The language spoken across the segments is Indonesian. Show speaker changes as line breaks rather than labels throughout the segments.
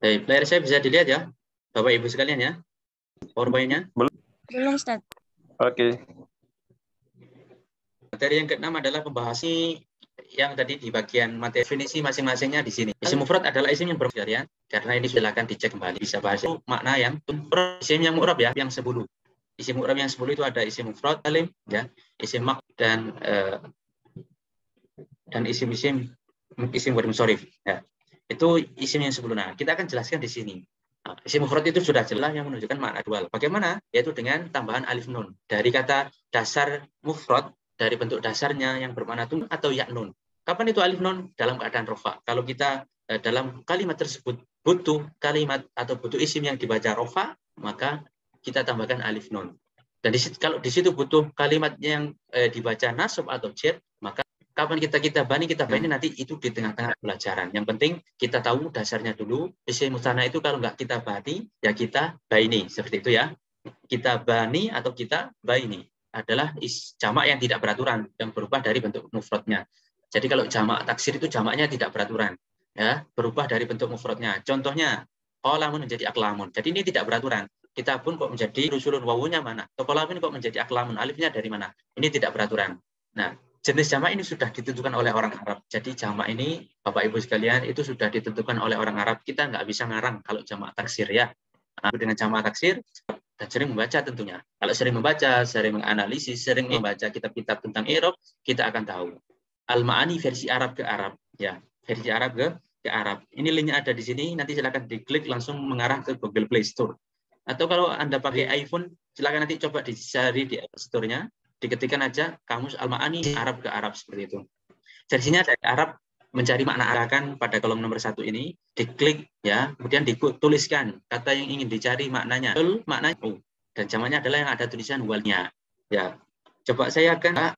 Baik, layar saya bisa dilihat ya, Bapak Ibu sekalian ya, PowerPoint-nya.
Belum, Ustaz.
Oke.
Materi yang keenam adalah pembahasan yang tadi di bagian materi definisi masing-masingnya di sini. Isim mufrad adalah isim yang bervarian, karena ini silakan dicek kembali. Bisa bahas itu makna yang isim yang mu'rab ya, yang 10. Isim mu'rab yang 10 itu ada isim mufrad, salim, ya, isim mak dan isim-isim bermusorif. Ya. Itu isim yang 10. Nah, kita akan jelaskan di sini. Nah, isim mufrad itu sudah jelas yang menunjukkan makna dual. Bagaimana? Yaitu dengan tambahan alif nun. Dari kata dasar mufrad, dari bentuk dasarnya yang bermakna tun atau ya nun. Kapan itu alif nun? Dalam keadaan rofa. Kalau kita dalam kalimat tersebut butuh kalimat atau butuh isim yang dibaca rofa, maka kita tambahkan alif nun. Dan kalau di situ butuh kalimat yang dibaca nasab atau jar, maka kapan kita bani nanti itu di tengah-tengah pelajaran. Yang penting kita tahu dasarnya dulu. Isim mutsanna itu kalau nggak kita bani, ya kita baini. Seperti itu ya. Kita bani atau kita baini adalah jamak yang tidak beraturan, yang berubah dari bentuk mufradnya. Jadi kalau jamak taksir itu jamaknya tidak beraturan, ya, berubah dari bentuk mufradnya. Contohnya, qalamun menjadi aklamun. Jadi ini tidak beraturan. Kita pun kok menjadi rusulun, wawunya mana? Qalamun kok menjadi aklamun, alifnya dari mana? Ini tidak beraturan. Nah, jenis jamak ini sudah ditentukan oleh orang Arab. Jadi jamak ini, Bapak Ibu sekalian, itu sudah ditentukan oleh orang Arab. Kita nggak bisa ngarang kalau jamak taksir ya. Dengan jamak taksir, dan sering membaca tentunya. Kalau sering membaca, sering menganalisis, sering membaca kitab-kitab tentang i'rab, kita akan tahu. Al-Ma'ani versi Arab ke Arab, ya, versi Arab ke Arab. Ini linknya ada di sini. Nanti silakan diklik langsung mengarah ke Google Play Store. Atau kalau Anda pakai iPhone, silakan nanti coba dicari di App Store-nya, diketikkan aja kamus Al-Ma'ani Arab ke Arab seperti itu. Versinya dari Arab, mencari makna arahkan pada kolom nomor 1 ini, diklik ya, kemudian dituliskan kata yang ingin dicari maknanya. Maknanya dan jamaknya adalah yang ada tulisan walnya. Ya. Coba saya akan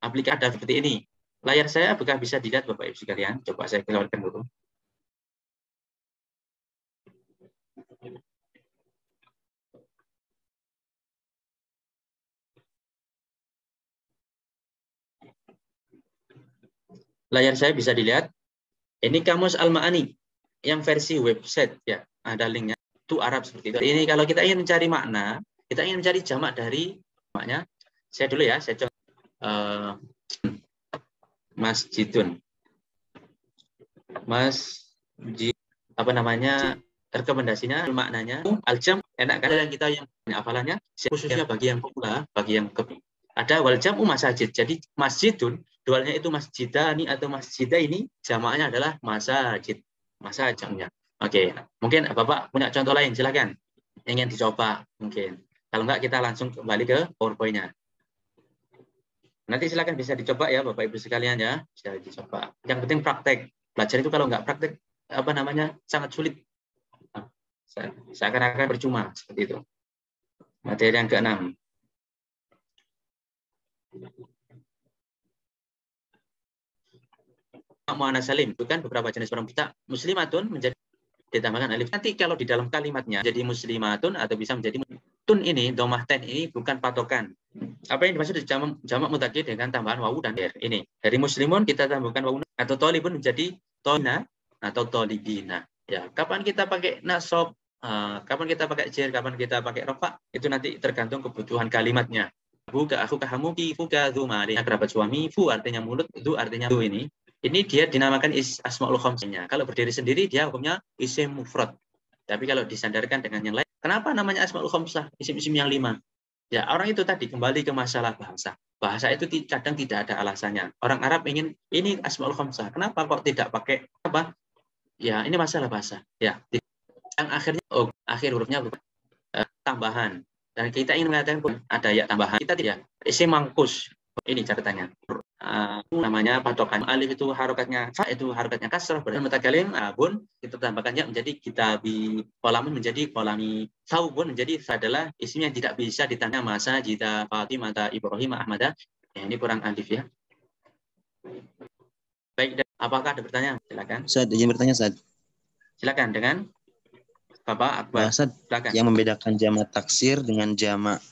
aplikasi ada seperti ini. Layar saya apakah bisa dilihat Bapak Ibu sekalian? Coba saya keluarkan dulu. Layar saya bisa dilihat. Ini kamus Al-Ma'ani yang versi website ya, ada linknya. Itu Arab seperti itu. Ini kalau kita ingin mencari makna, kita ingin mencari jamak dari maknya. Saya dulu ya, saya coba masjidun. Masjid apa namanya? Rekomendasinya maknanya al-jam enak kan yang kita yang hafalannya khususnya bagi yang pemula, bagi yang kebi. Ada wal jam'u masajid. Jadi masjidun dualnya itu masjidani atau masjidah ini jamaknya adalah masajid. Masa jamnya. Oke, mungkin Bapak punya contoh lain silakan. Ingin dicoba mungkin. Kalau enggak kita langsung kembali ke PowerPoint-nya. Nanti silakan bisa dicoba ya Bapak Ibu sekalian ya, bisa dicoba. Yang penting praktek. Belajar itu kalau enggak praktek apa namanya sangat sulit. Seakan-akan percuma seperti itu. Materi yang ke-6. Mu'annas salim itu kan beberapa jenis perempuan. Muslimatun menjadi ditambahkan alif. Nanti kalau di dalam kalimatnya jadi muslimatun atau bisa menjadi tun ini domah ten ini bukan patokan. Apa yang dimaksud jamak mudzakkar dengan tambahan wawu dan der ini. Dari muslimun kita tambahkan wawu atau tolibun menjadi tolina atau tolibina. Ya, kapan kita pakai nasab, kapan kita pakai jar, kapan kita pakai rafa, itu nanti tergantung kebutuhan kalimatnya. Buka aku kahamuki fuka dzumari kerabat suami, fu artinya mulut, itu artinya du ini. Ini dia dinamakan asmaul khamsanya. Kalau berdiri sendiri dia hukumnya isim mufrad. Tapi kalau disandarkan dengan yang lain, kenapa namanya asmaul khamsah? Isim-isim yang 5. Ya, orang itu tadi kembali ke masalah bahasa. Bahasa itu kadang tidak ada alasannya. Orang Arab ingin ini asmaul khamsah. Kenapa kok tidak pakai apa? Ya, ini masalah bahasa. Ya, yang akhirnya akhir hurufnya tambahan. Dan kita ingin mengatakan pun ada ya tambahan. Kita tidak isim mangkus. Ini catatannya. Namanya patokan alif itu harokatnya kasrah berarti mutakalim abun kita tambahkannya menjadi kitabi kolamun menjadi kolami saubun menjadi adalah isim yang tidak bisa ditanya masa jita Fatimah Ibrahim Ahmad ya, ini kurang alif ya. Baik, apakah ada pertanyaan? Silakan.
Ustaz, izin bertanya Ustaz.
Silakan dengan Bapak Akbar.
Ustaz,
silakan.
yang membedakan jamak taksir dengan jamak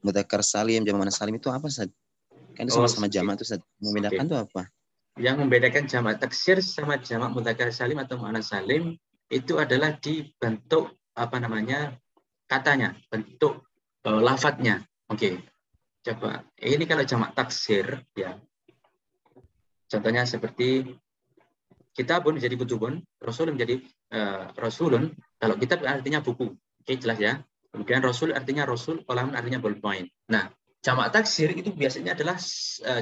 mudzakkar salim, jamak muannas salim itu apa Ustaz? Kan itu sama-sama jamak tuh Ustaz. Membedakan itu apa?
Yang membedakan jamak taksir sama jamak mudzakkar salim atau muannas salim itu adalah di bentuk apa namanya katanya, bentuk lafadznya. Oke, coba ini kalau jamak taksir ya. Contohnya seperti kitabun menjadi kutubun, rasul menjadi rasulun. Kalau kitab artinya buku. Oke, jelas ya. Kemudian rasul artinya rasul, kolamun artinya ballpoint. Nah, jamak taksir itu biasanya adalah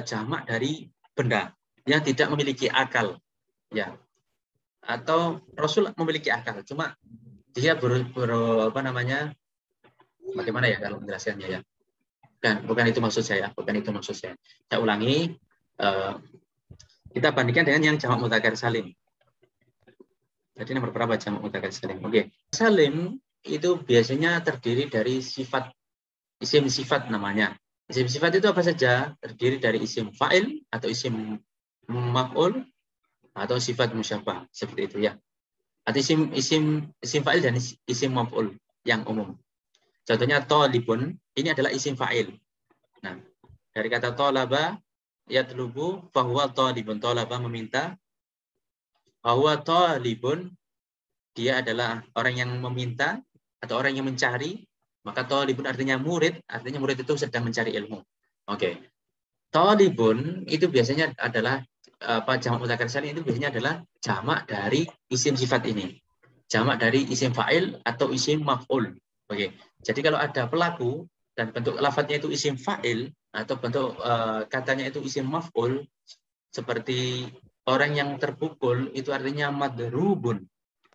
jamak dari benda yang tidak memiliki akal, ya. Atau rasul memiliki akal, cuma dia apa namanya? Bagaimana ya kalau menjelaskannya ya? Bukan itu maksud saya, bukan itu maksud saya. Saya ulangi, kita bandingkan dengan yang jamak mudzakkar salim. Jadi nomor berapa jamak mudzakkar salim? Oke. Salim itu biasanya terdiri dari sifat, isim sifat namanya. Isim sifat itu apa saja? Terdiri dari isim fa'il atau isim maf'ul atau sifat musyabbah, seperti itu ya. Atau isim fa'il dan isim maf'ul yang umum. Contohnya thalibun, ini adalah isim fa'il. Nah, dari kata thalaba yatlubu fahuwa thalibun. Thalaba meminta, fahuwa thalibun, dia adalah orang yang meminta atau orang yang mencari. Maka thalibun artinya murid itu sedang mencari ilmu. Oke. Thalibun itu biasanya adalah jamak mudzakkar salim itu biasanya adalah jamak dari isim sifat ini. Jamak dari isim fa'il atau isim maf'ul. Oke. Jadi kalau ada pelaku dan bentuk lafadznya itu isim fa'il atau bentuk katanya itu isim maf'ul, seperti orang yang terpukul itu artinya madrubun.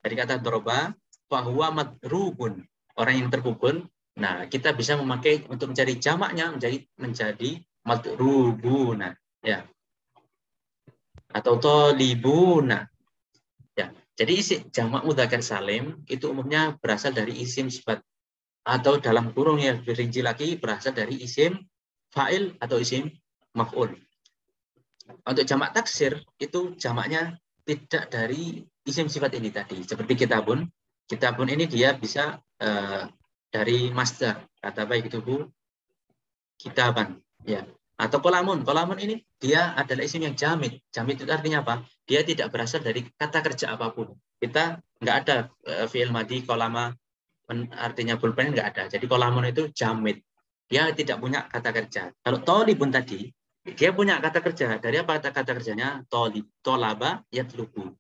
Dari kata doroba, fahuwa madrubun. Orang yang terpukul. Nah, kita bisa memakai untuk mencari jamaknya menjadi madrubuna, ya. Atau tolibuna. Ya. Jadi jamak mudzakkar salim itu umumnya berasal dari isim sifat atau dalam kurung yang dirinci lagi berasal dari isim fa'il atau isim maf'ul. Untuk jamak taksir itu jamaknya tidak dari isim sifat ini tadi. Seperti kitabun. Kitabun ini dia bisa dari masdar. Kata baik itu bu kitaban, ya. Atau kolamun. Kolamun ini dia adalah isim yang jamid. Jamid itu artinya apa? Dia tidak berasal dari kata kerja apapun. Kita nggak ada fi'il madi kolama artinya pulpen, nggak ada. Jadi kolamun itu jamid. Dia tidak punya kata kerja. Kalau tolibun tadi, dia punya kata kerja. Dari apa kata kerjanya? Tolib, tolaba, yatlubu.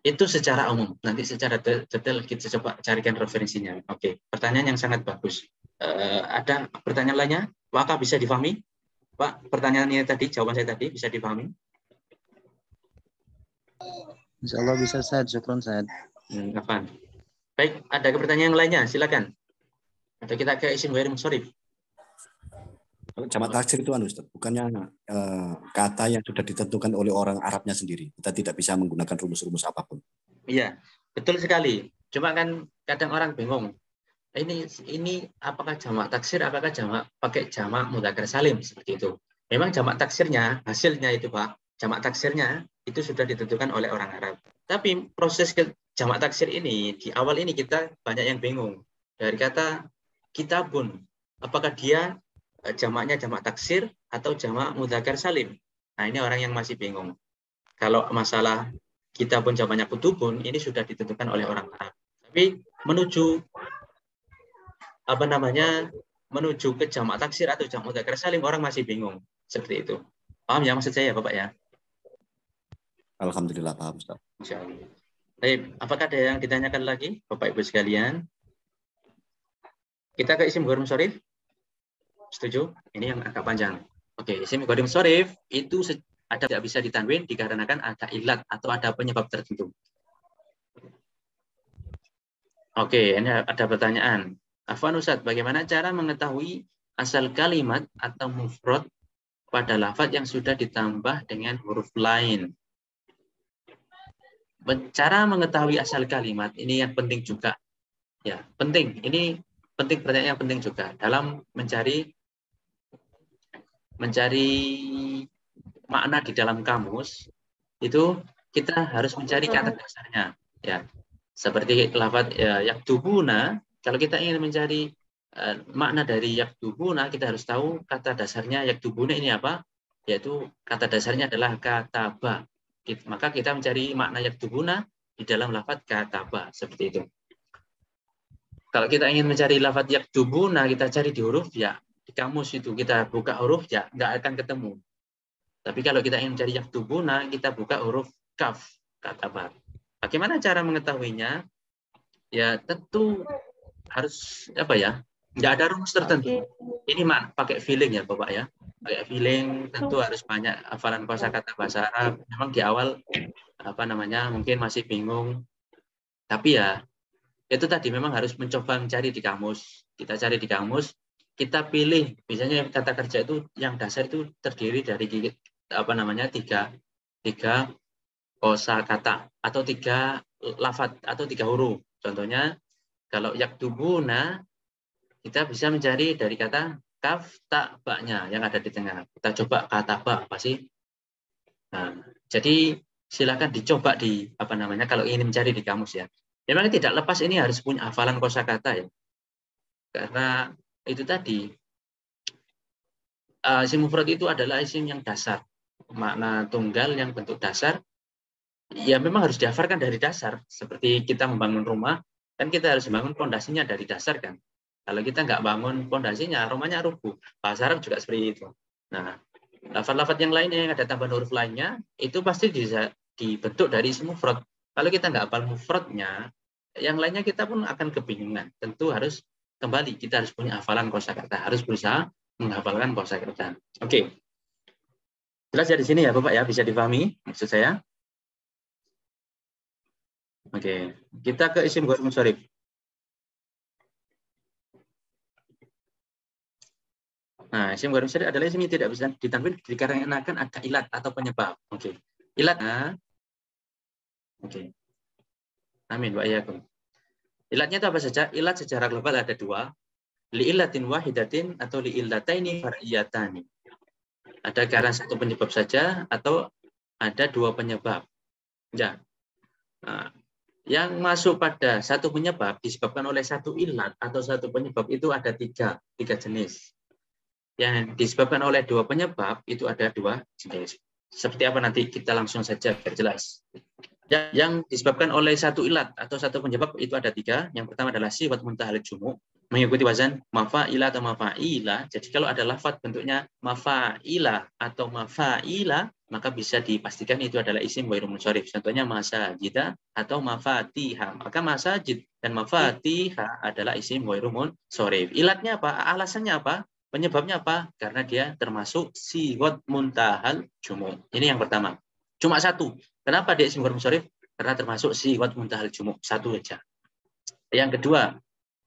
Itu secara umum. Nanti secara detail kita coba carikan referensinya. Oke, pertanyaan yang sangat bagus. Ada pertanyaan lainnya? Apakah bisa difahami? Pak, pertanyaannya tadi, jawaban saya tadi bisa difahami?
Insya Allah bisa, Ustaz. Syukron, Ustaz.
Afan. Baik, ada pertanyaan yang lainnya? Silakan. Atau kita ke isim ghair munsharif.
Kalau jamak taksir itu Ustaz, bukannya kata yang sudah ditentukan oleh orang Arabnya sendiri. Kita tidak bisa menggunakan rumus-rumus apapun.
Iya, betul sekali. Cuma kan kadang orang bingung. Ini apakah jamak taksir, apakah jamak pakai jamak mudzakkar salim seperti itu. Memang jamak taksirnya, hasilnya itu Pak, jamak taksirnya itu sudah ditentukan oleh orang Arab. Tapi proses jamak taksir ini di awal ini kita banyak yang bingung. Dari kata kitabun, apakah dia jamaknya jamak taksir atau jamak mudzakkar salim? Nah, ini orang yang masih bingung. Kalau masalah kitabun jamaknya kutubun, ini sudah ditentukan oleh orang Arab. Tapi menuju menuju ke jamak taksir atau jamak mudzakkar salim, orang masih bingung seperti itu. Paham ya maksud saya Bapak ya?
Alhamdulillah paham Ustaz.
Insyaallah. Baik, apakah ada yang ditanyakan lagi Bapak Ibu sekalian? Kita ke isim ghair munsharif. Setuju? Ini yang agak panjang. Oke, isim ghair munsharif itu tidak bisa ditanwin dikarenakan ada ilat atau ada penyebab tertentu. Oke, ini ada pertanyaan. Afwan Ustaz, bagaimana cara mengetahui asal kalimat atau mufrad pada lafaz yang sudah ditambah dengan huruf lain? Cara mengetahui asal kalimat ini yang penting juga. Ya, penting. Ini penting, pertanyaan yang penting juga dalam mencari makna di dalam kamus. Itu kita harus mencari kata dasarnya. Ya, seperti lafaz yaktubuna. Kalau kita ingin mencari makna dari yaktubuna, kita harus tahu kata dasarnya yaktubuna ini apa? Yaitu kata dasarnya adalah kata ba. Maka kita mencari makna yaktubuna di dalam lafaz kataba, seperti itu. Kalau kita ingin mencari lafaz yaktubuna, kita cari di huruf ya, di kamus itu kita buka huruf ya, nggak akan ketemu. Tapi kalau kita ingin mencari yaktubuna, kita buka huruf kaf, kataba. Bagaimana cara mengetahuinya? Ya tentu harus apa ya? Nggak ada rumus tertentu. Ini pakai feeling ya Bapak ya. Pakai feeling, tentu harus banyak hafalan kosakata bahasa Arab. Memang di awal apa namanya mungkin masih bingung. Tapi ya itu tadi memang harus mencoba mencari di kamus. Kita cari di kamus, kita pilih. Misalnya kata kerja itu yang dasar itu terdiri dari apa namanya tiga kosakata atau 3 lafaz atau 3 huruf. Contohnya kalau yaktubuna kita bisa mencari dari kata kaf ta ba-nya yang ada di tengah. Kita coba kata ba apa sih? Nah, jadi silakan dicoba di apa namanya kalau ingin mencari di kamus ya. Memang tidak lepas ini harus punya hafalan kosakata ya. Karena itu tadi isim mufrad itu adalah isim yang dasar. Makna tunggal yang bentuk dasar ya memang harus dihafalkan dari dasar. Seperti kita membangun rumah, kan kita harus membangun fondasinya dari dasar kan. Kalau kita nggak bangun fondasinya, rumahnya rubuh. Bahasa Arab juga seperti itu. Nah, lafaz-lafaz yang lainnya yang ada tambahan huruf lainnya, itu pasti bisa dibentuk dari isim mufrad. Kalau kita nggak hafal mufradnya, yang lainnya kita pun akan kebingungan. Tentu harus kembali, kita harus punya hafalan kosakata, harus berusaha menghafalkan kosakata. Oke. Jelas ya di sini ya Bapak ya, bisa dipahami maksud saya? Oke, kita ke isim ghair munsharif. Nah, isim ghair munsharif adalah isim yang tidak bisa ditampilkan dikarenakan ada ilat atau penyebab. Oke. Ilatnya. Oke. Amin wa iyyakum. Ilatnya itu apa saja? Ilat secara global ada 2. Li'illatin wahidatin atau li'illataini far'iyatani. Ada karena satu penyebab saja atau ada 2 penyebab. Ya. Nah, yang masuk pada satu penyebab disebabkan oleh satu ilat atau satu penyebab itu ada 3 jenis. Yang disebabkan oleh 2 penyebab itu ada 2 jenis. Seperti apa nanti kita langsung saja biar jelas. Yang disebabkan oleh satu ilat atau satu penyebab itu ada 3. Yang pertama adalah siwat muntahal jumu, mengikuti wazan mafa'ila atau mafa'ila. Jadi kalau ada lafaz bentuknya mafa'ila atau mafa'ila, maka bisa dipastikan itu adalah isim ghair munsharif. Contohnya masajida atau mafatiha. Maka masajid dan mafatiha adalah isim ghair munsharif. Ilatnya apa? Alasannya apa? Penyebabnya apa? Karena dia termasuk siwat muntahal jumu. Ini yang pertama. Cuma 1. Kenapa dia isim ghair munsharif? Karena termasuk siwat muntahal jumu. 1 saja. Yang kedua,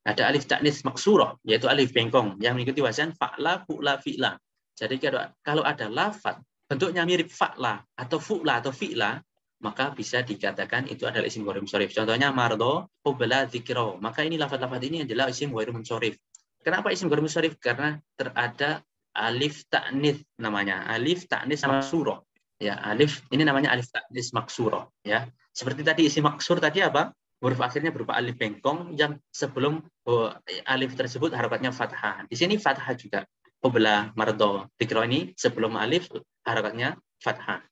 ada alif ta'nis maksurah, yaitu alif bengkong yang mengikuti wazan fa'la, fu'la, fi'la. Jadi kalau ada lafaz bentuknya mirip fa'la atau fu'la atau fi'la, maka bisa dikatakan itu adalah isim ghair munsharif. Contohnya mardo, qubla, dzikra. Maka ini lafaz-lafaz ini adalah isim ghair munsharif. Kenapa isim ghair munsharif? Karena terada alif ta'nis namanya, alif ta'nis maksurah. Ya, alif ini namanya alif ta'nis maksurah, ya. Seperti tadi isim maksur tadi apa? Huruf akhirnya berupa alif bengkong yang sebelum alif tersebut harakatnya fathah. Di sini fathah juga. Qubla, mardo, dzikra ini sebelum alif harakatnya fathah.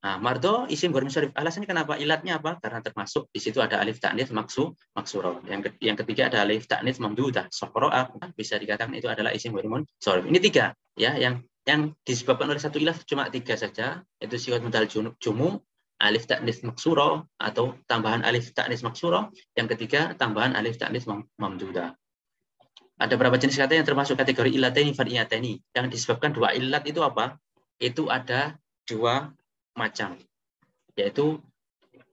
Nah, mardo isim ghair munsharif. Alasannya kenapa? Ilatnya apa? Karena termasuk di situ ada alif ta'nis maksuro. Yang ketiga ada alif ta'nis mamdudah. Soqro'a bisa dikatakan itu adalah isim ghair munsharif. Ini 3 ya yang disebabkan oleh satu ilah cuma 3 saja, yaitu siwat muntahal jumu, alif ta'nis maksuro atau tambahan alif ta'nis maksuro. Yang ketiga tambahan alif ta'nis mamdudah. Ada berapa jenis kata yang termasuk kategori illataini far'iyataini? Yang disebabkan 2 illat itu apa? Itu ada 2 macam, yaitu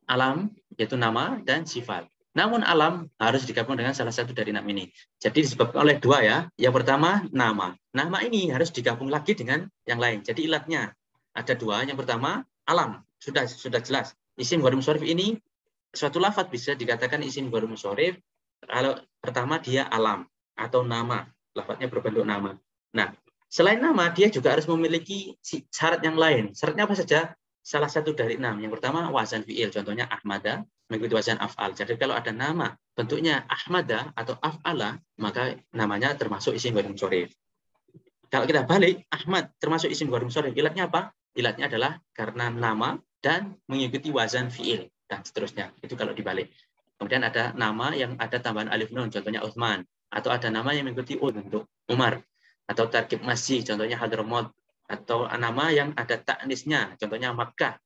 alam, yaitu nama, dan sifat. Namun alam harus digabung dengan salah satu dari 6 ini. Jadi disebabkan oleh 2 ya. Yang pertama nama. Nama ini harus digabung lagi dengan yang lain. Jadi ilatnya ada 2. Yang pertama alam, sudah jelas. Isim ghair munsharif ini suatu lafaz bisa dikatakan isim ghair munsharif kalau pertama dia alam atau nama, lafaznya berbentuk nama. Nah, selain nama dia juga harus memiliki syarat yang lain. Syaratnya apa saja? Salah satu dari 6. Yang pertama wazan fi'il, contohnya ahmada mengikuti wazan af'al. Jadi kalau ada nama bentuknya ahmada atau af'ala, maka namanya termasuk isim ghair munsharif. Kalau kita balik, Ahmad termasuk isim ghair munsharif. Ilatnya apa? Ilatnya adalah karena nama dan mengikuti wazan fi'il. dan seterusnya. Itu kalau dibalik. Kemudian ada nama yang ada tambahan alif nun, contohnya Utsman, atau ada nama yang mengikuti untuk Umar, atau tarkib masjid, contohnya Hadramaut, atau nama yang ada ta'nisnya, contohnya Makkah,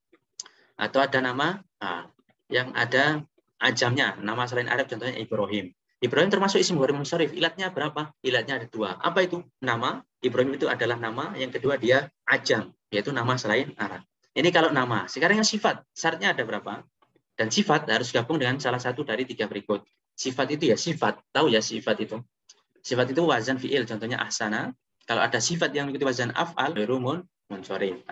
atau ada nama yang ada ajamnya, nama selain Arab, contohnya Ibrahim. Ibrahim termasuk isim ghairul munsharif. Ilatnya berapa? Ilatnya ada 2. Apa itu? Nama. Ibrahim itu adalah nama. Yang kedua dia ajam, yaitu nama selain Arab. Ini kalau nama. Sekarang yang sifat. Syaratnya ada berapa? Dan sifat harus gabung dengan salah satu dari 3 berikut. Sifat itu ya sifat. Tahu ya sifat itu? Sifat itu wazan fi'il. Contohnya ahsana. Kalau ada sifat yang mengikuti wazan af'al, ghairul munsharif.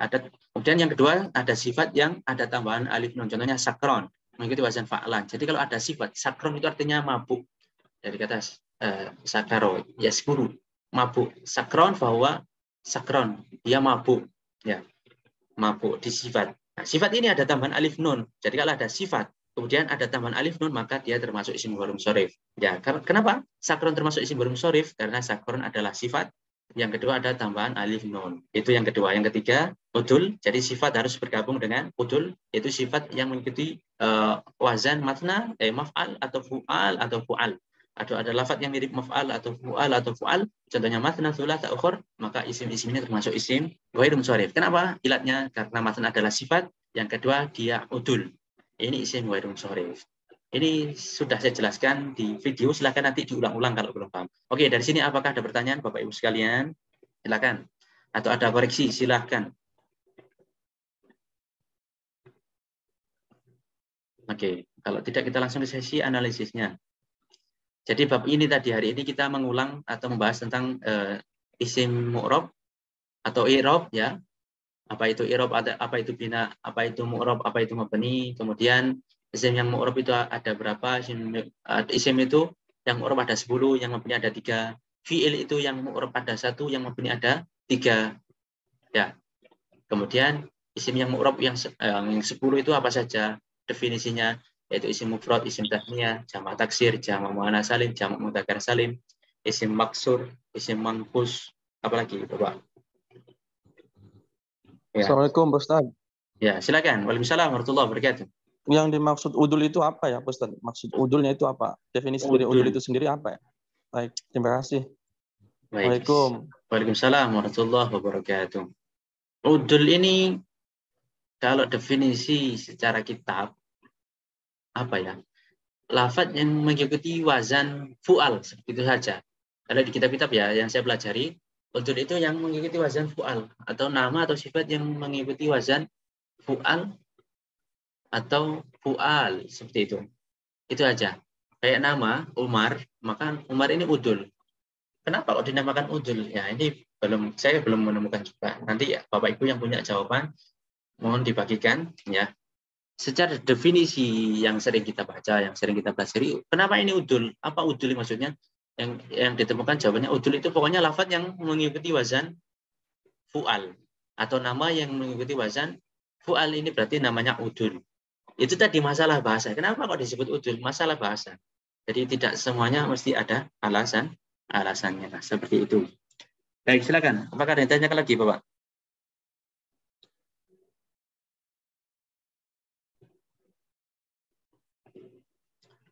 Kemudian yang kedua ada sifat yang ada tambahan alif nun. Contohnya sakron. Mengikuti wazan fa'lan. Jadi kalau ada sifat, sakron itu artinya mabuk. Dari kata sakaro, yaskuru, mabuk. Sakron bahwa sakron, dia mabuk. Ya, mabuk di sifat. Nah, sifat ini ada tambahan alif nun. Jadi kalau ada sifat, kemudian ada tambahan alif nun, maka dia termasuk isim ghairul munsharif. Ya, kenapa? Sakron termasuk isim ghairul munsharif karena sakron adalah sifat. Yang kedua ada tambahan alif nun. Itu yang kedua. Yang ketiga, udul. Jadi sifat harus bergabung dengan udul. Itu sifat yang mengikuti wazan matna, maf'al atau fu'al atau fu'al. Ada lafaz yang mirip maf'al atau fu'al atau fu'al. Contohnya matna, thulatha, ukhur. Maka isim-isim ini termasuk isim ghairul munsharif. Kenapa? Ilatnya karena matna adalah sifat. Yang kedua dia udul. Ini isim ghairul munsharif. Ini sudah saya jelaskan di video, silakan nanti diulang-ulang kalau belum paham. Oke, dari sini apakah ada pertanyaan Bapak Ibu sekalian? Silakan. Atau ada koreksi, silakan. Oke, kalau tidak kita langsung ke sesi analisisnya. Jadi bab ini tadi hari ini kita mengulang atau membahas tentang isim mu'rab atau i'rab ya. Apa itu i'rab, apa itu bina, apa itu mu'rab, apa itu mabni, kemudian isim yang mu'rab itu ada berapa? Isim itu yang mu'rab ada 10, yang mabni ada 3. Fi'il itu yang mu'rab ada 1, yang mabni ada 3. Ya. Kemudian isim yang mu'rab yang 10 itu apa saja? Definisinya yaitu isim mufrad, isim tasniyah, jamak taksir, jamak muannas salim, jamak mudzakkar salim, isim maksur, isim manqus, apalagi Bapak? Ya.
Assalamualaikum, Pak Ustaz.
Ya, silakan. Waalaikumsalam warahmatullahi wabarakatuh.
Yang dimaksud udul itu apa ya, Pak Ustaz? Maksud udulnya itu apa? Definisi dari udul itu sendiri apa ya? Baik, terima kasih.
Baik.
Waalaikumsalam.
Waalaikumsalam warahmatullahi wabarakatuh. Udul ini kalau definisi secara kitab apa ya? Lafaz yang mengikuti wazan fu'al, seperti itu saja. Kalau di kitab-kitab ya yang saya pelajari, udul itu yang mengikuti wazan fu'al atau nama atau sifat yang mengikuti wazan fu'al atau fu'al, seperti itu. Itu aja. Kayak nama Umar, maka Umar ini udul. Kenapa kok dinamakan udul? Ya ini saya belum menemukan juga. Nanti ya Bapak Ibu yang punya jawaban mohon dibagikan ya. Secara definisi yang sering kita baca, yang sering kita pelajari, kenapa ini udul? Apa udul maksudnya? Yang ditemukan jawabannya udul itu pokoknya lafaz yang mengikuti wazan fu'al atau nama yang mengikuti wazan fu'al, ini berarti namanya udul. Itu tadi masalah bahasa. Kenapa kok disebut udul? Masalah bahasa. Jadi tidak semuanya mesti ada alasannya. Nah, seperti itu. Baik, silakan. Apakah ada yang tanyakan lagi, Bapak?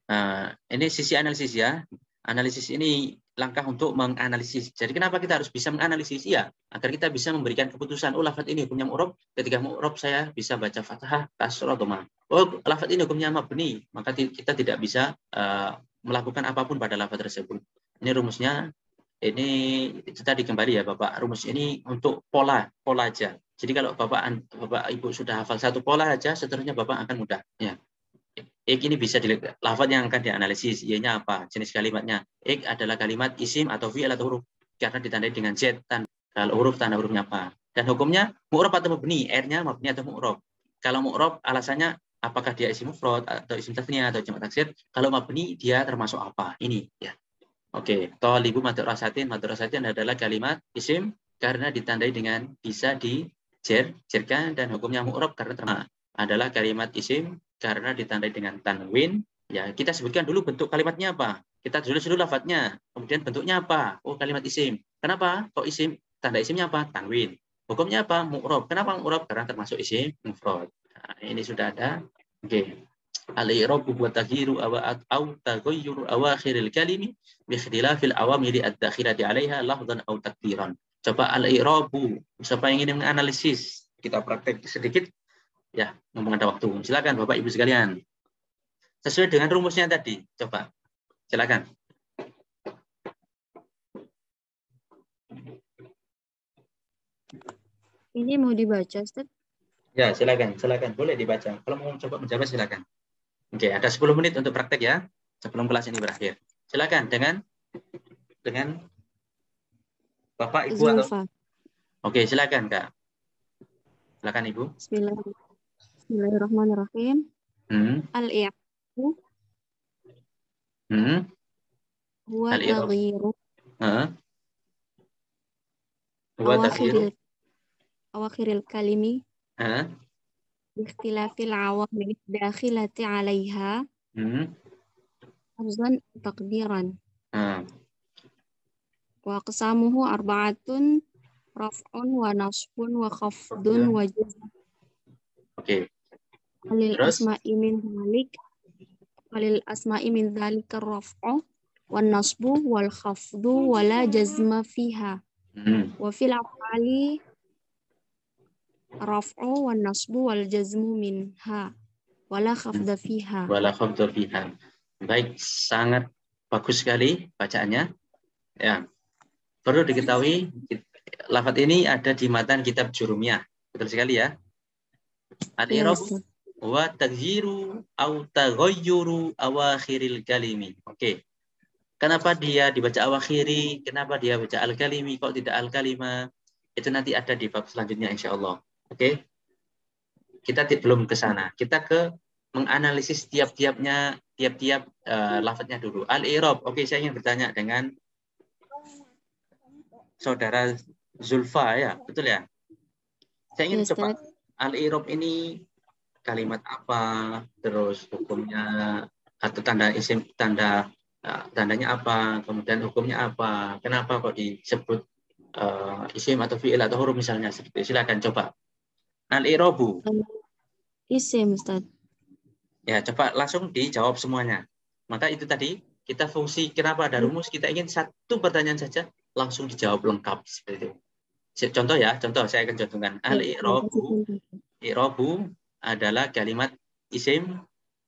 Nah, ini sisi analisis ya. Analisis ini langkah untuk menganalisis. Jadi kenapa kita harus bisa menganalisis? Ya, agar kita bisa memberikan keputusan. Oh, lafaz ini hukumnya mu'rab. Ketika mu'rab saya bisa baca fathah, kasrah, atau ma. Oh, lafaz ini hukumnya mabni. Maka kita tidak bisa melakukan apapun pada lafaz tersebut. Ini rumusnya. Ini itu tadi kembali ya Bapak. Rumus ini untuk pola aja. Jadi kalau Bapak Ibu sudah hafal satu pola aja, seterusnya Bapak akan mudah. Ya. Ini bisa dilihat lafaz yang akan dianalisis, ianya apa, jenis kalimatnya. Adalah kalimat isim atau fi'il atau huruf karena ditandai dengan z. Kalau huruf tanda hurufnya apa. Dan hukumnya mu'rab atau mabni, r-nya mabni atau mu'rab. Kalau mu'rab alasannya apakah dia isim mufrad atau isim tasniyah atau jamak taksir. Kalau mabni dia termasuk apa? Ini ya. Oke, thalibu madrasatin adalah kalimat isim karena ditandai dengan bisa dijerkan, dan hukumnya mu'rab karena adalah kalimat isim karena ditandai dengan tanwin. Ya, kita sebutkan dulu bentuk kalimatnya apa. Kita tulis dulu lafadznya, kemudian bentuknya apa? Oh, kalimat isim. Kenapa? Kok isim? Tanda isimnya apa? Tanwin. Hukumnya apa? Mu'rab. Kenapa mu'rab? Karena termasuk isim mufrad. Nah, ini sudah ada. Oke. Al-i'rabu wa taghyiru aw taghayyuru awakhiril kalimi bi ikhtilafil awamiri ad-dakhilati 'alaiha lafdhan aw takdiran. Coba al-i'rabu, siapa yang ingin menganalisis, kita praktek sedikit ya, mumpung ada waktu. Silakan Bapak Ibu sekalian. Sesuai dengan rumusnya tadi, coba. Silakan.
Ini mau dibaca, Ustaz?
Ya, silakan. Boleh dibaca. Kalau mau coba menjawab silakan. Oke, ada 10 menit untuk praktek ya, sebelum kelas ini berakhir. Silakan dengan Bapak Ibu
Zulfa.
atau Oke, silakan Kak. Silakan Ibu.
Bismillahirrahmanirrahim. Al-i'rabu huwa taghyiru awakhiril kalimi ikhtilafil awamil dakhilati 'alaiha lafzan taqdiran. Wa aqsamuhu arba'atun raf'un wa nasbun wa khafdun wa jazm.
Oke.
Walil
Terus?
asma'i min dzalika ar-raf'u wan nasbu wal khafdu wa la jazma fiha. Wa fil af'ali raf'u wan nasbu wal jazmu minha wala khafda fiha.
Wala khafda fiha. Baik, sangat bagus sekali bacaannya. Ya. Perlu diketahui lafaz ini ada di matan kitab Jurumiyah. Betul sekali ya. Al-i'rabu wa taghyiru aw taghayyuru awakhiril kalimi. Oke. Kenapa dia dibaca awakhiri? Kenapa dia baca al-kalimi kok tidak al-kalima? Itu nanti ada di bab selanjutnya insyaallah. Oke. Kita belum ke sana. Kita ke menganalisis tiap-tiap lafadznya dulu. Al-i'rab. Oke, saya ingin bertanya dengan Saudara Zulfa ya, betul ya? Saya ingin coba al-i'rab ini kalimat apa, terus hukumnya atau tandanya apa, kemudian hukumnya apa, kenapa kok disebut isim atau fi'il atau huruf misalnya seperti itu. Silakan coba. Al-i'rabu.
Isim, Ustaz.
Ya, coba langsung dijawab semuanya. Maka itu tadi kita fungsi kenapa ada rumus, kita ingin satu pertanyaan saja langsung dijawab lengkap seperti itu. Contoh ya, saya akan contohkan. Al-i'rabu adalah kalimat isim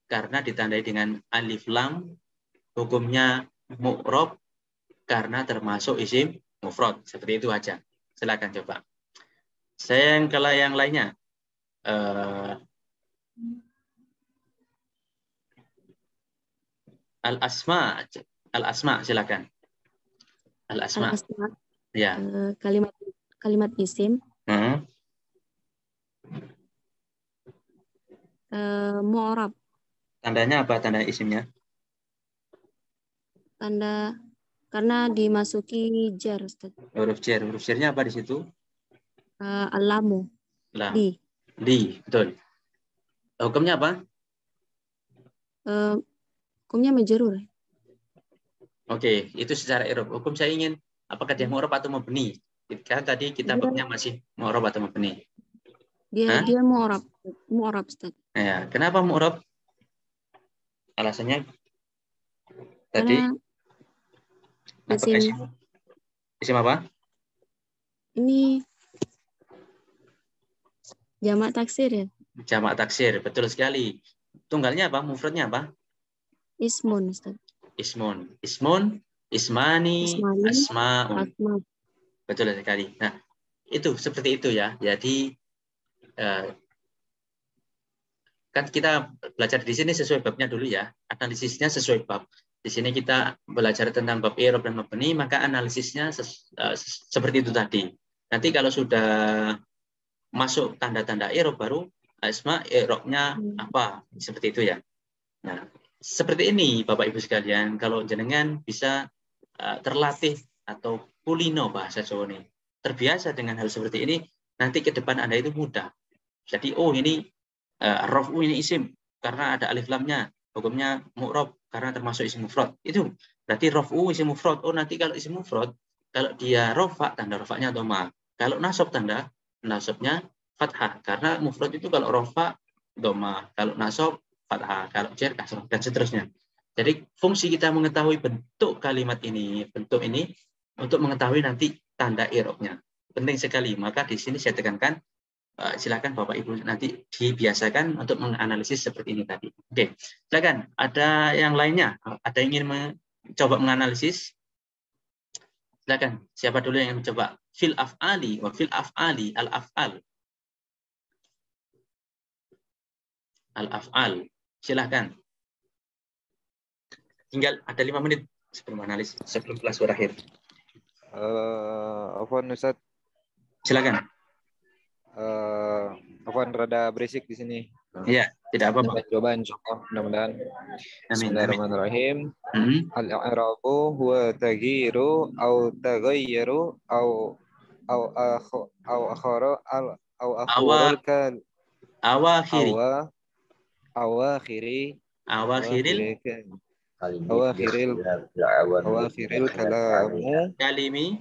karena ditandai dengan alif lam, hukumnya mu'rab karena termasuk isim mufrad. Seperti itu aja. Silakan coba. Saya yang lainnya. Al-asma silakan. Al-asma. Ya.
Kalimat isim. Mu'rab.
Tandanya apa tanda isimnya?
Tanda karena dimasuki jar, Ustaz.
Huruf jarnya apa di situ?
Alamu.
Lam.
Di,
betul. Hukumnya apa?
Hukumnya majrur.
Oke, itu secara i'rab. Hukum saya ingin apakah dia mu'rab atau mabni? Kan tadi kita babnya masih mu'rab atau mabni.
Dia mu'rab, Ustaz.
Ya, kenapa mu'rab? Alasannya tadi isim apa?
Ini jamak taksir ya?
Jamak taksir, betul sekali. Tunggalnya apa? Mufradnya apa?
Ismun, Ustaz.
Ismun, ismani, asma'un. Betul sekali. Nah, itu seperti itu ya. Jadi kan kita belajar di sini sesuai babnya dulu ya. Analisisnya sesuai bab. Di sini kita belajar tentang bab i'rab dan mabni, maka analisisnya seperti itu tadi. Nanti kalau sudah masuk tanda-tanda i'rab baru asma i'rabnya apa? Seperti itu ya. Nah, seperti ini Bapak Ibu sekalian, kalau jenengan bisa terlatih atau kulino bahasa Jawa ini, terbiasa dengan hal seperti ini, nanti ke depan Anda itu mudah. Jadi ini raf'u ini isim karena ada alif lamnya, hukumnya mu'rab karena termasuk isim mufrad. Itu berarti raf'u isim mufrad. Nanti kalau isim mufrad, kalau dia rafa tanda rafa'nya dhamma. Kalau nasab tanda nasabnya fathah karena mufrad itu kalau rafa dhamma, kalau nasab fathah, kalau jar kasrah, dan seterusnya. Jadi fungsi kita mengetahui bentuk kalimat ini, bentuk ini untuk mengetahui nanti tanda i'rabnya. Penting sekali. Maka di sini saya tekankan, silakan Bapak Ibu nanti dibiasakan untuk menganalisis seperti ini tadi. Oke, silakan. Ada yang lainnya? Ada yang ingin mencoba menganalisis? Silakan. Siapa dulu yang mencoba? Fil af'ali wa fil af'ali al-af'al. Al-af'al. Silakan. Tinggal ada 5 menit sebelum analisis, sebelum kelas berakhir.
Afwan Ustaz.
Silakan.
Afwan rada berisik di sini.
Iya, tidak apa-apa.
Coba insyaallah mudah-mudahan. Bismillahirrahmanirrahim. Al-i'rabu huwa taghyiru au taghayyaru au akhara au akhirul kan
awakhiri
awakhiril kalamu
kalimi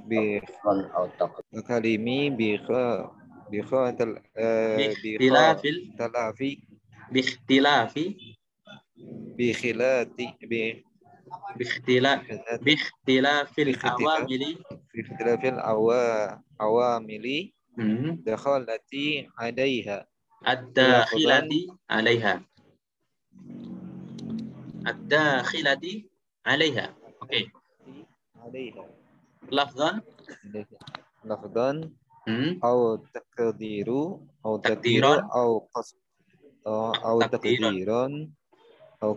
bi bikhtilafil awamili dakhalati alaiha
ad-dakhilati 'alaiha. Oke. Lafzan au takdiran au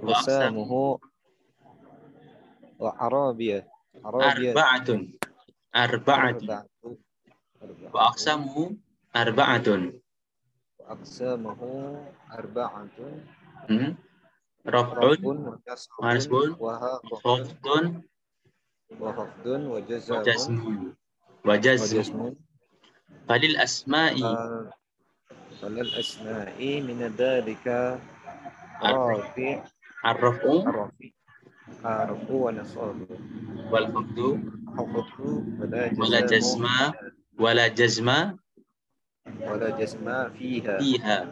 qasamuhu wa arba'atun wa aqsamuhu arba'atun Rabbun wa nasbun wa khafdun wa jazmun falil asma'i
min dzalika
ar-raf'u
wa nasbu
wal khafdu wala jazma fiha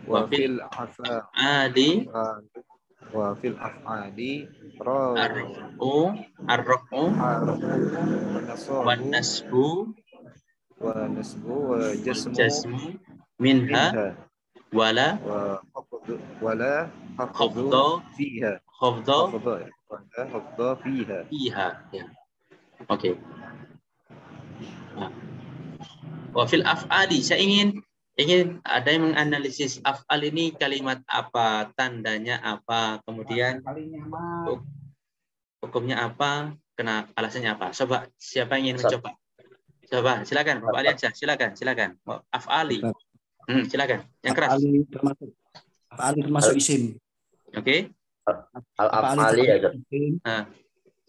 wa fil af'ali ar-raf'u wan nasbu wa jazmu minha wala khafdu fiha. Ya. Oke. Wa fil af'ali, saya ingin ada yang menganalisis af'al ini kalimat apa, tandanya apa, kemudian hukumnya apa, alasannya apa. Coba siapa yang ingin mencoba? Coba silakan Bapak Aliansyah, silakan. Af'ali. Silakan. Yang keras.
Af'ali termasuk isim.
Oke.
Al-af'ali ya.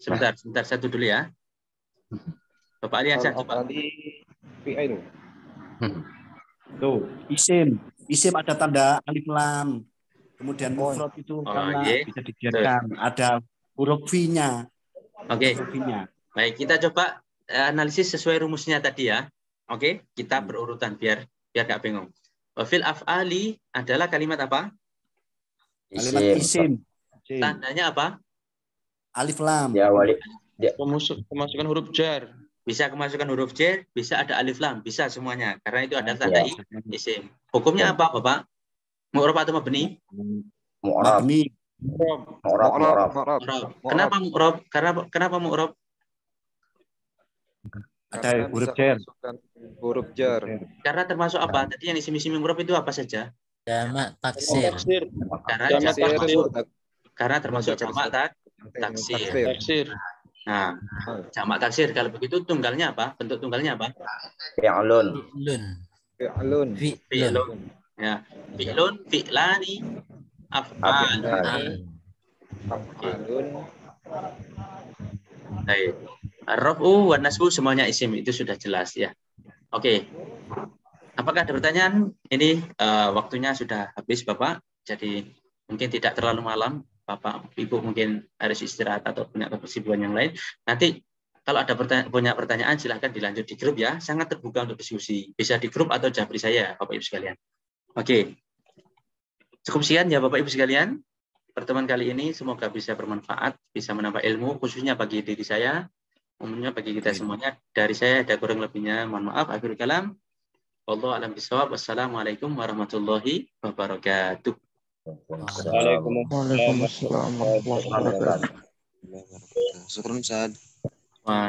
Sebentar satu dulu ya. Bapak Aliansyah coba.
Fi'il.
Tuh, isim ada tanda alif lam. Kemudian mufrad itu karena bisa dibiarkan ada huruf V-nya.
Oke. Baik, kita coba analisis sesuai rumusnya tadi ya. Oke, kita berurutan biar gak bingung. Fil af'ali adalah kalimat apa?
Kalimat isim.
Tandanya apa?
Alif lam.
Ya,
Kemasukan huruf jar.
Bisa kemasukan huruf jar, bisa ada alif lam, bisa semuanya. Karena itu ada tanda isim. Hukumnya apa, Bapak? Mu'rab atau mabni?
Mu'rab.
Kenapa mu'rab? Kenapa mu'rab?
Ada huruf jar.
Karena termasuk apa? Tadi yang isim-isim mu'rab itu apa saja?
Jamak taksir.
Karena termasuk jamak taksir. Nah, jamak taksir kalau begitu tunggalnya apa? Bentuk tunggalnya apa?
Fi'lun.
Ya, fi'lun, fi'lani, af'alani. Baik. Ar-raf'u wan nasbu semuanya isim, itu sudah jelas ya. Oke. Apakah ada pertanyaan? Ini waktunya sudah habis Bapak. Jadi mungkin tidak terlalu malam. Bapak, Ibu mungkin harus istirahat atau punya kesibukan yang lain. Nanti kalau ada punya pertanyaan silahkan dilanjut di grup ya. Sangat terbuka untuk diskusi. Bisa di grup atau japri saya Bapak Ibu sekalian. Oke. Cukup sekian ya Bapak Ibu sekalian. Pertemuan kali ini semoga bisa bermanfaat, bisa menambah ilmu, khususnya bagi diri saya, umumnya bagi kita semuanya. Dari saya ada kurang lebihnya, mohon maaf. Akhirul kalam. Wallahu a'lam bishawab. Wassalamualaikum warahmatullahi wabarakatuh.
Waalaikumsalam warahmatullahi wabarakatuh.
Syukran, Ustaz.